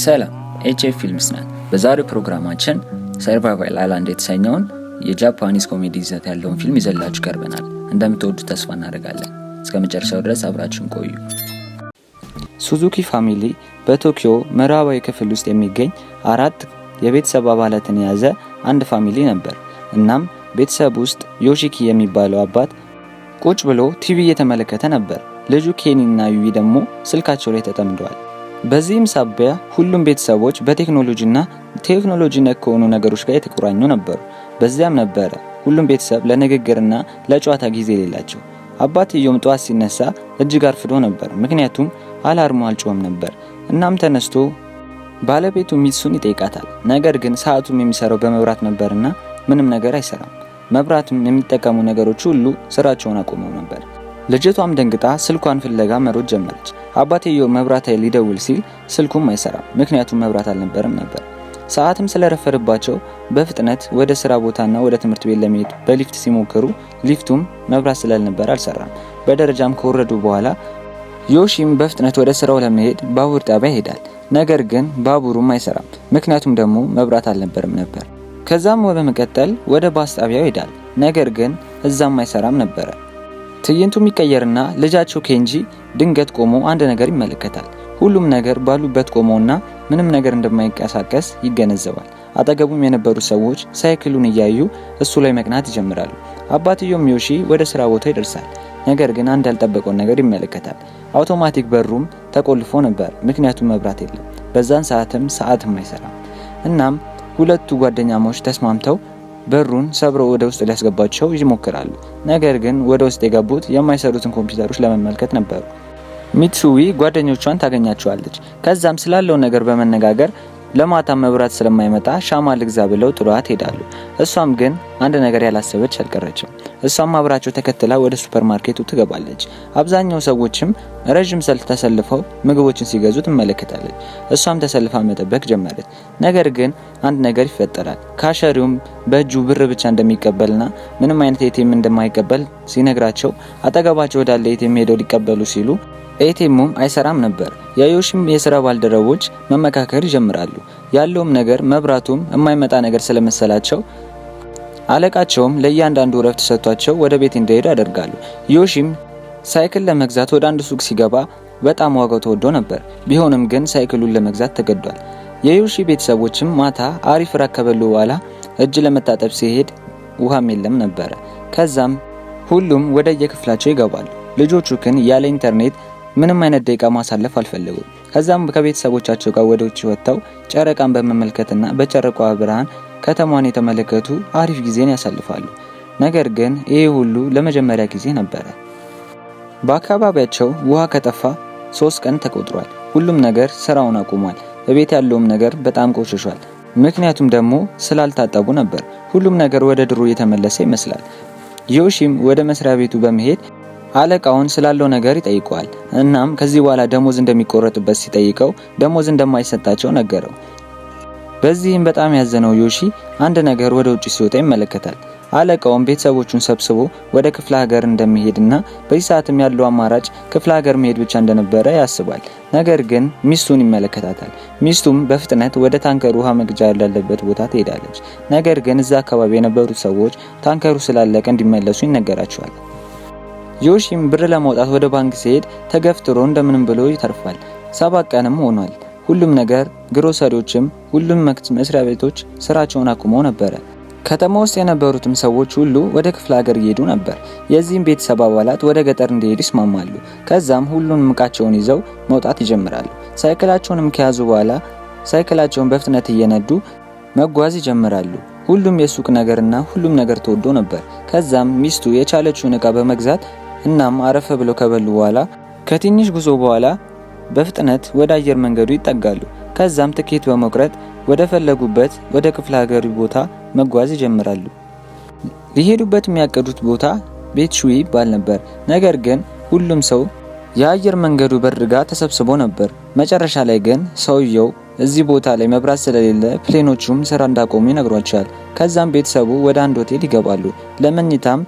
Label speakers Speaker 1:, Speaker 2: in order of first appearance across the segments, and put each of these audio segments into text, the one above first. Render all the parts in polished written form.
Speaker 1: ሰላም ኤችኤፍ ፊልምስ ነን። በዛሬው ፕሮግራማችን ሰርቫይቫል አይላንድ የተሰኘውን የጃፓኒስ ኮሜዲ ይዘት ያለውን ፊልም ይዘላችሁ ቀርበናል። እንደምትወዱት ተስፋ እናደርጋለን። እስከ መጨረሻው ድረስ አብራችሁን ቆዩ። ሱዙኪ ፋሚሊ በቶኪዮ ምዕራባዊ ክፍል ውስጥ የሚገኝ 4 የቤተሰብ አባላትን የያዘ አንድ ፋሚሊ ነበር። እናም ቤተሰብ ውስጥ ዮሺኪ የሚባለው አባት ቁጭ ብሎ ቲቪ እየተመለከተ ነበር። ልጁ ኬኒና ዩዊ ደግሞ ስልካቸው ላይ ተጠምደዋል። በዚህም ሳቢያ ሁሉም ቤተሰቦች በቴክኖሎጂና ቴክኖሎጂ ነክ ከሆኑ ነገሮች ጋር የተቆራኙ ነበሩ። በዚያም ነበረ ሁሉም ቤተሰብ ለንግግርና ለጨዋታ ጊዜ የሌላቸው። አባትየውም ጧት ሲነሳ እጅግ አርፍዶ ነበር፣ ምክንያቱም አላርሙ አልጮህም ነበር። እናም ተነስቶ ባለቤቱ ሚትሱን ይጠይቃታል። ነገር ግን ሰዓቱም የሚሰራው በመብራት ነበርና ምንም ነገር አይሰራም። መብራትም የሚጠቀሙ ነገሮች ሁሉ ስራቸውን አቆመው ነበር። ልጅቷም ደንግጣ ስልኳን ፍለጋ መሮጥ ጀመረች። አባትየው መብራት ኃይል ሊደውል ሲል ስልኩም አይሰራም፣ ምክንያቱም መብራት አልነበረም ነበር። ሰዓትም ስለረፈደባቸው በፍጥነት ወደ ስራ ቦታና ወደ ትምህርት ቤት ለመሄድ በሊፍት ሲሞክሩ ሊፍቱም መብራት ስላልነበር አልሰራም። በደረጃም ከወረዱ በኋላ ዮሺም በፍጥነት ወደ ስራው ለመሄድ ባቡር ጣቢያ ይሄዳል። ነገር ግን ባቡሩም አይሰራም፣ ምክንያቱም ደግሞ መብራት አልነበረም ነበር። ከዛም በመቀጠል ወደ ባስ ጣቢያው ይሄዳል። ነገር ግን እዛም አይሰራም ነበር። ትዕይንቱ የሚቀየርና ልጃቸው ኬንጂ ድንገት ቆሞ አንድ ነገር ይመለከታል። ሁሉም ነገር ባሉበት ቆመውና ምንም ነገር እንደማይንቀሳቀስ ይገነዘባል። አጠገቡም የነበሩ ሰዎች ሳይክሉን እያዩ እሱ ላይ መቅናት ይጀምራሉ። አባትየውም ዮሺ ወደ ስራ ቦታ ይደርሳል። ነገር ግን አንድ ያልጠበቀው ነገር ይመለከታል። አውቶማቲክ በሩም ተቆልፎ ነበር፣ ምክንያቱም መብራት የለም። በዛን ሰዓትም አይሰራም። እናም ሁለቱ ጓደኛሞች ተስማምተው በሩን ሰብረው ወደ ውስጥ ሊያስገባቸው ይሞክራሉ። ነገር ግን ወደ ውስጥ የገቡት የማይሰሩትን ኮምፒውተሮች ለመመልከት ነበሩ። ሚትሱዊ ጓደኞቿን ታገኛቸዋለች። ከዛም ስላለው ነገር በመነጋገር ለማታ መብራት ስለማይመጣ ሻማ ልግዛ ብለው ጥሏት ሄዳሉ። እሷም ግን አንድ ነገር ያላሰበች አልቀረችም። እሷም አብራቸው ተከትላ ወደ ሱፐርማርኬቱ ትገባለች። አብዛኛው ሰዎችም ረጅም ሰልፍ ተሰልፈው ምግቦችን ሲገዙ ትመለከታለች። እሷም ተሰልፋ መጠበቅ ጀመረች። ነገር ግን አንድ ነገር ይፈጠራል። ካሸሪውም በእጁ ብር ብቻ እንደሚቀበልና ምንም አይነት ኤቲኤም እንደማይቀበል ሲነግራቸው አጠገባቸው ወዳለ ኤቲኤም ሄደው ሊቀበሉ ሲሉ ኤቲኤሙም አይሰራም ነበር። የዮሺም የሥራ ባልደረቦች መመካከር ይጀምራሉ። ያለውም ነገር መብራቱም የማይመጣ ነገር ስለመሰላቸው አለቃቸውም ለእያንዳንዱ ረፍት ሰጥቷቸው ወደ ቤት እንዲሄዱ ያደርጋሉ። ዮሺም ሳይክል ለመግዛት ወደ አንድ ሱቅ ሲገባ በጣም ዋጋው ተወዶ ነበር። ቢሆንም ግን ሳይክሉን ለመግዛት ተገዷል። የዮሺ ቤተሰቦችም ማታ አሪፍ ራት ከበሉ በኋላ እጅ ለመታጠብ ሲሄድ ውሃም የለም ነበር። ከዛም ሁሉም ወደ የክፍላቸው ይገባሉ። ልጆቹ ግን ያለ ኢንተርኔት ምንም አይነት ደቂቃ ማሳለፍ አልፈለጉም። ከዛም ከቤተሰቦቻቸው ጋር ወደ ውጭ ወጥተው ጨረቃን በመመልከትና በጨረቃዋ ብርሃን ከተማዋን የተመለከቱ አሪፍ ጊዜን ያሳልፋሉ። ነገር ግን ይሄ ሁሉ ለመጀመሪያ ጊዜ ነበር። በአካባቢያቸው ውሃ ከጠፋ 3 ቀን ተቆጥሯል። ሁሉም ነገር ስራውን አቁሟል። በቤት ያለውም ነገር በጣም ቆሽሿል፣ ምክንያቱም ደግሞ ስላልታጠቡ ነበር። ሁሉም ነገር ወደ ድሮ የተመለሰ ይመስላል። ዮሺም ወደ መስሪያ ቤቱ በመሄድ አለቃውን ስላለው ነገር ይጠይቀዋል። እናም ከዚህ በኋላ ደሞዝ እንደሚቆረጥበት ሲጠይቀው ደሞዝ እንደማይሰጣቸው ነገረው። በዚህም በጣም ያዘነው ዮሺ አንድ ነገር ወደ ውጭ ሲወጣ ይመለከታል። አለቃውም ቤተሰቦቹን ሰብስቦ ወደ ክፍለ ሀገር እንደሚሄድና በዚህ ሰዓትም ያለው አማራጭ ክፍለ ሀገር መሄድ ብቻ እንደነበረ ያስባል። ነገር ግን ሚስቱን ይመለከታታል። ሚስቱም በፍጥነት ወደ ታንከሩ ውሃ መግጃ ያለበት ቦታ ትሄዳለች። ነገር ግን እዛ አካባቢ የነበሩት ሰዎች ታንከሩ ስላለቀ እንዲመለሱ ይነገራቸዋል። ዮሺም ብር ለማውጣት ወደ ባንክ ሲሄድ ተገፍትሮ እንደምንም ብሎ ይተርፋል። 7 ቀንም ሆኗል። ሁሉም ነገር ግሮሰሪዎችም ሁሉም መስሪያ ቤቶች ስራቸውን አቁመው ነበር። ከተማ ውስጥ የነበሩትም ሰዎች ሁሉ ወደ ክፍለ ሀገር እየሄዱ ነበር። የዚህም ቤተሰብ አባላት ወደ ገጠር እንዲሄዱ ይስማማሉ። ከዛም ሁሉንም ዕቃቸውን ይዘው መውጣት ይጀምራሉ። ሳይክላቸውንም ከያዙ በኋላ ሳይክላቸውን በፍጥነት እየነዱ መጓዝ ይጀምራሉ። ሁሉም የሱቅ ነገርና ሁሉም ነገር ተወዶ ነበር። ከዛም ሚስቱ የቻለችውን ዕቃ በመግዛት እናም አረፈ ብለው ከበሉ በኋላ ከትንሽ ጉዞ በኋላ በፍጥነት ወደ አየር መንገዱ ይጠጋሉ። ከዛም ትኬት በመቁረጥ ወደ ፈለጉበት ወደ ክፍለ ሀገር ቦታ መጓዝ ይጀምራሉ። ሊሄዱበት የሚያቀዱት ቦታ ቤት ሹይ ይባል ነበር። ነገር ግን ሁሉም ሰው የአየር መንገዱ በር ጋር ተሰብስቦ ነበር። መጨረሻ ላይ ግን ሰውየው እዚህ ቦታ ላይ መብራት ስለሌለ ፕሌኖቹም ስራ እንዳቆሙ ይነግሯቸዋል። ከዛም ቤተሰቡ ወደ አንድ ሆቴል ይገባሉ። ለመኝታም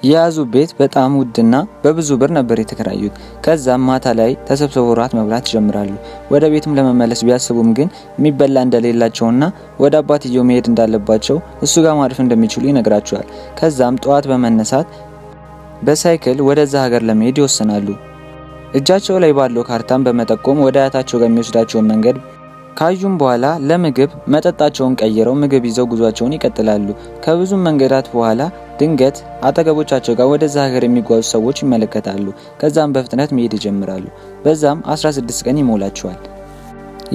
Speaker 1: የያዙ ቤት በጣም ውድና በብዙ ብር ነበር የተከራዩት። ከዛም ማታ ላይ ተሰብስበው ራት መብላት ይጀምራሉ። ወደ ቤትም ለመመለስ ቢያስቡም ግን የሚበላ እንደሌላቸውና ወደ አባትየው መሄድ እንዳለባቸው እሱ ጋር ማረፍ እንደሚችሉ ይነግራቸዋል። ከዛም ጠዋት በመነሳት በሳይክል ወደዛ ሀገር ለመሄድ ይወስናሉ። እጃቸው ላይ ባለው ካርታን በመጠቆም ወደ አያታቸው ጋር የሚወስዳቸውን መንገድ ካዩም በኋላ ለምግብ መጠጣቸውን ቀይረው ምግብ ይዘው ጉዟቸውን ይቀጥላሉ። ከብዙ መንገዳት በኋላ ድንገት አጠገቦቻቸው ጋር ወደዛ ሀገር የሚጓዙ ሰዎች ይመለከታሉ። ከዛም በፍጥነት መሄድ ይጀምራሉ። በዛም 16 ቀን ይሞላቸዋል።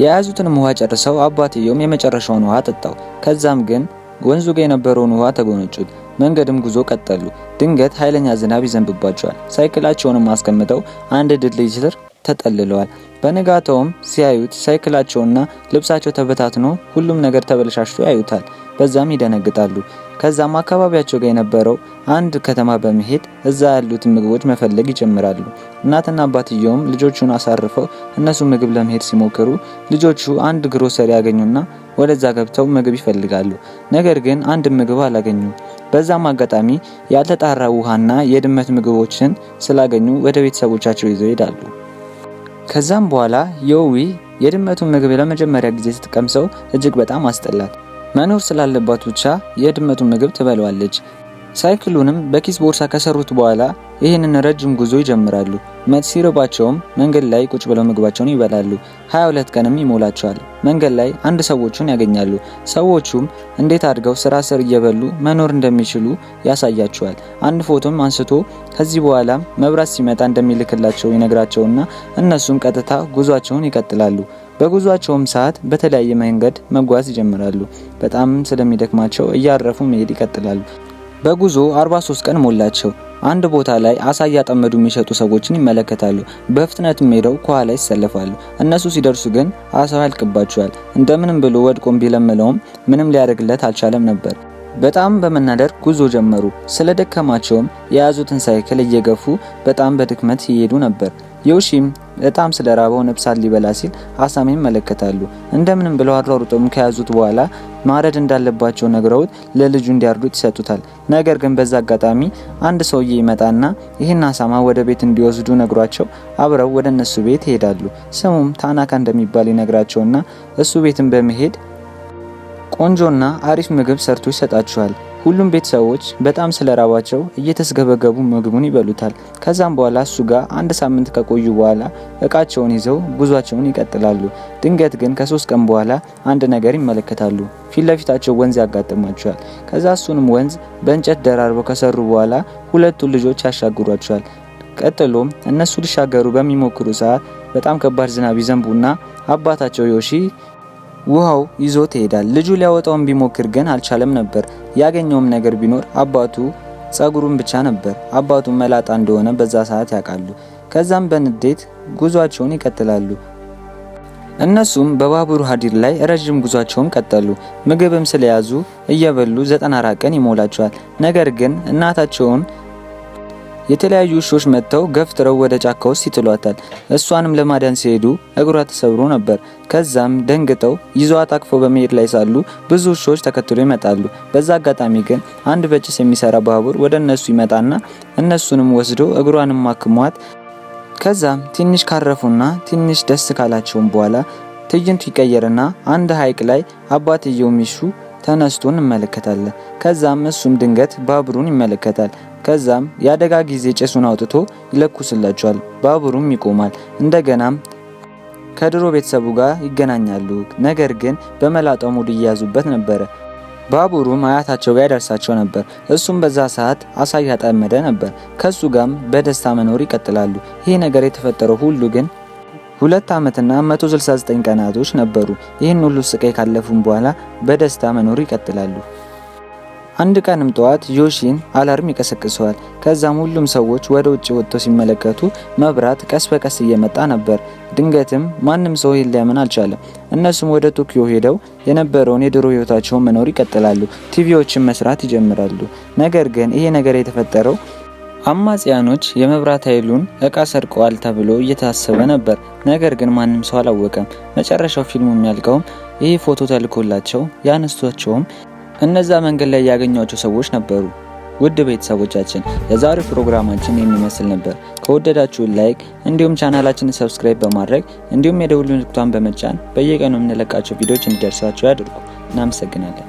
Speaker 1: የያዙትን ውሃ ጨርሰው አባትየውም የመጨረሻውን ውሃ ጠጣው። ከዛም ግን ወንዙ ጋር የነበረውን ውሃ ተጎነጩት። መንገድም ጉዞ ቀጠሉ። ድንገት ኃይለኛ ዝናብ ይዘንብባቸዋል። ሳይክላቸውንም አስቀምጠው አንድ ድልድይ ስር ተጠልለዋል። በንጋታውም ሲያዩት ሳይክላቸውና ልብሳቸው ተበታትኖ ሁሉም ነገር ተበለሻሽቶ ያዩታል። በዛም ይደነግጣሉ። ከዛም አካባቢያቸው ጋር የነበረው አንድ ከተማ በመሄድ እዛ ያሉትን ምግቦች መፈለግ ይጀምራሉ። እናትና አባትየውም ልጆቹን አሳርፈው እነሱ ምግብ ለመሄድ ሲሞክሩ ልጆቹ አንድ ግሮሰሪ ያገኙና ወደዛ ገብተው ምግብ ይፈልጋሉ። ነገር ግን አንድ ምግብ አላገኙም። በዛም አጋጣሚ ያልተጣራ ውሃና የድመት ምግቦችን ስላገኙ ወደ ቤተሰቦቻቸው ይዘው ይሄዳሉ። ከዛም በኋላ ዮዊ የድመቱን ምግብ ለመጀመሪያ ጊዜ ስትቀምሰው እጅግ በጣም አስጠላት። መኖር ስላለባት ብቻ የድመቱን ምግብ ትበለዋለች። ሳይክሉንም በኪስ ቦርሳ ከሰሩት በኋላ ይህንን ረጅም ጉዞ ይጀምራሉ። ሲርባቸውም መንገድ ላይ ቁጭ ብለው ምግባቸውን ይበላሉ። 22 ቀንም ይሞላቸዋል። መንገድ ላይ አንድ ሰዎችን ያገኛሉ። ሰዎቹም እንዴት አድርገው ስራ ስር እየበሉ መኖር እንደሚችሉ ያሳያቸዋል። አንድ ፎቶም አንስቶ ከዚህ በኋላ መብራት ሲመጣ እንደሚልክላቸው ይነግራቸውና እነሱም ቀጥታ ጉዟቸውን ይቀጥላሉ። በጉዟቸውም ሰዓት በተለያየ መንገድ መጓዝ ይጀምራሉ። በጣም ስለሚደክማቸው እያረፉ መሄድ ይቀጥላሉ። በጉዞ 43 ቀን ሞላቸው። አንድ ቦታ ላይ አሳ እያጠመዱ የሚሸጡ ሰዎችን ይመለከታሉ። በፍጥነትም ሄደው ከኋላ ይሰለፋሉ። እነሱ ሲደርሱ ግን አሳው ያልቅባቸዋል። እንደምንም ብሎ ወድቆም ቢለምለውም ምንም ሊያደርግለት አልቻለም ነበር። በጣም በመናደር ጉዞ ጀመሩ። ስለደከማቸውም የያዙትን ሳይክል እየገፉ በጣም በድክመት ይሄዱ ነበር። ዮሺም በጣም ስለራበው ነፍሳት ሊበላ ሲል አሳም ይመለከታሉ። እንደምንም ብለው አሯሩጠውም ከያዙት በኋላ ማረድ እንዳለባቸው ነግረውት ለልጁ እንዲያርዱት ይሰጡታል። ነገር ግን በዛ አጋጣሚ አንድ ሰውዬ ይመጣና ይህን አሳማ ወደ ቤት እንዲወስዱ ነግሯቸው አብረው ወደ እነሱ ቤት ይሄዳሉ። ስሙም ታናካ እንደሚባል ይነግራቸውና እሱ ቤትን በመሄድ ቆንጆና አሪፍ ምግብ ሰርቶ ይሰጣቸዋል። ሁሉም ቤተሰቦች በጣም ስለራባቸው እየተስገበገቡ ምግቡን ይበሉታል። ከዛም በኋላ እሱ ጋር አንድ ሳምንት ከቆዩ በኋላ እቃቸውን ይዘው ጉዟቸውን ይቀጥላሉ። ድንገት ግን ከ3 ቀን በኋላ አንድ ነገር ይመለከታሉ። ፊት ለፊታቸው ወንዝ ያጋጥማቸዋል። ከዛ እሱንም ወንዝ በእንጨት ደራርበው ከሰሩ በኋላ ሁለቱን ልጆች ያሻግሯቸዋል። ቀጥሎም እነሱ ሊሻገሩ በሚሞክሩ ሰዓት በጣም ከባድ ዝናብ ይዘንቡና አባታቸው ዮሺ ውሃው ይዞት ይሄዳል። ልጁ ሊያወጣውን ቢሞክር ግን አልቻለም ነበር። ያገኘውም ነገር ቢኖር አባቱ ጸጉሩን ብቻ ነበር። አባቱ መላጣ እንደሆነ በዛ ሰዓት ያውቃሉ። ከዛም በንዴት ጉዟቸውን ይቀጥላሉ። እነሱም በባቡር ሀዲድ ላይ ረጅም ጉዟቸውን ቀጠሉ። ምግብም ስለያዙ እየበሉ 94 ቀን ይሞላቸዋል። ነገር ግን እናታቸውን የተለያዩ ውሾች መጥተው ገፍትረው ወደ ጫካ ውስጥ ይጥሏታል። እሷንም ለማዳን ሲሄዱ እግሯ ተሰብሮ ነበር። ከዛም ደንግጠው ይዟት አቅፈው በመሄድ ላይ ሳሉ ብዙ ውሾች ተከትሎ ይመጣሉ። በዛ አጋጣሚ ግን አንድ በጭስ የሚሰራ ባቡር ወደ እነሱ ይመጣና እነሱንም ወስዶ እግሯንም አክሟት ከዛም ትንሽ ካረፉና ትንሽ ደስ ካላቸውም በኋላ ትዕይንቱ ይቀየርና አንድ ሐይቅ ላይ አባትየው ሚሹ ተነስቶ እንመለከታለን። ከዛም እሱም ድንገት ባቡሩን ይመለከታል። ከዛም ያደጋ ጊዜ ጭሱን አውጥቶ ይለኩስላቸዋል። ባቡሩም ይቆማል። እንደገናም ከድሮ ቤተሰቡ ጋር ይገናኛሉ። ነገር ግን በመላጣው ሙድ ይያዙበት ነበር። ባቡሩም አያታቸው ጋር ያደርሳቸው ነበር። እሱም በዛ ሰዓት አሳ ያጠመደ ነበር። ከሱ ጋርም በደስታ መኖር ይቀጥላሉ። ይሄ ነገር የተፈጠረው ሁሉ ግን 2 ዓመትና 169 ቀናቶች ነበሩ። ይህን ሁሉ ስቃይ ካለፉም በኋላ በደስታ መኖር ይቀጥላሉ። አንድ ቀንም ጠዋት ዮሺን አላርም ይቀሰቅሰዋል። ከዛም ሁሉም ሰዎች ወደ ውጭ ወጥተው ሲመለከቱ መብራት ቀስ በቀስ እየመጣ ነበር። ድንገትም ማንም ሰው ሊያምን አልቻለም። እነሱም ወደ ቶኪዮ ሄደው የነበረውን የድሮ ህይወታቸውን መኖር ይቀጥላሉ። ቲቪዎችን መስራት ይጀምራሉ። ነገር ግን ይሄ ነገር የተፈጠረው አማጽያኖች የመብራት ኃይሉን እቃ ሰርቀዋል ተብሎ እየታሰበ ነበር። ነገር ግን ማንም ሰው አላወቀም። መጨረሻው ፊልሙ የሚያልቀው ይሄ ፎቶ ተልኮላቸው ያነሷቸውም እነዛ መንገድ ላይ ያገኟቸው ሰዎች ነበሩ። ውድ ቤተሰቦቻችን የዛሬው ፕሮግራማችን የሚመስል ነበር። ከወደዳችሁ ላይክ እንዲሁም ቻናላችንን ሰብስክራይብ በማድረግ እንዲሁም የደውል ምልክቱን በመጫን በየቀኑ የምንለቃቸው ቪዲዮዎች እንዲደርሳችሁ ያድርጉ። እናመሰግናለን።